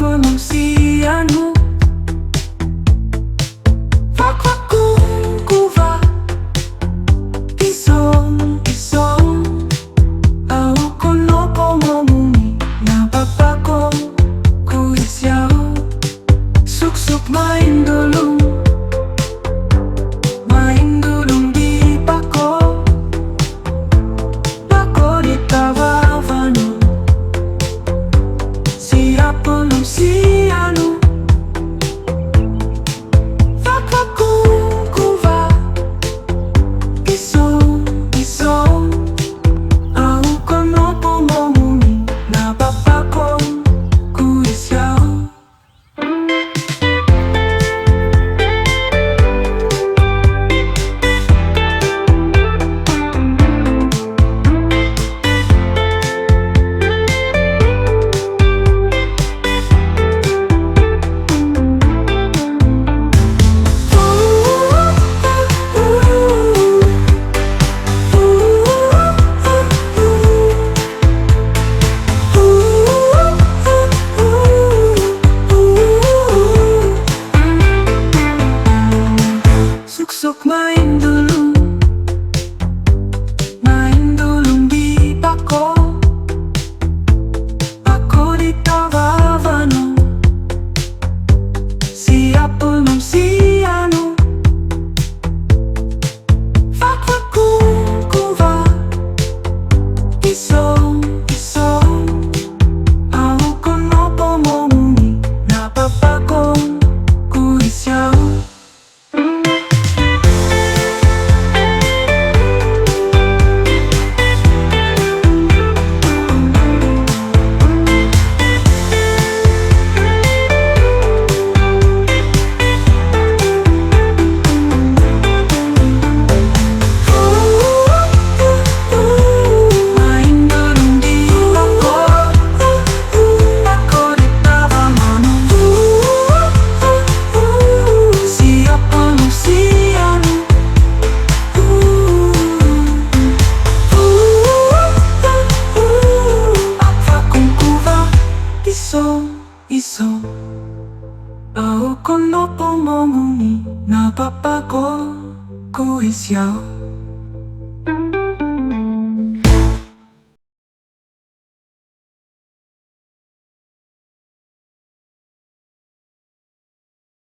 pronunciano. Vakvak Kungkuvak, isong ako no pomomuni napapako kuisyaw. Suksok maindulong di pako di tawavano. Siapa luciano. Vakvak Kungkuvak, isong ako no pomomuni napapako kuisyaw. Suksok maindulong di pako di tawavano. Siapa luciano. Vakvak Kungkuvak, isong ako no pomomuni napapako kuisyaw. Isong ako no pomomuni napapako kuisyaw.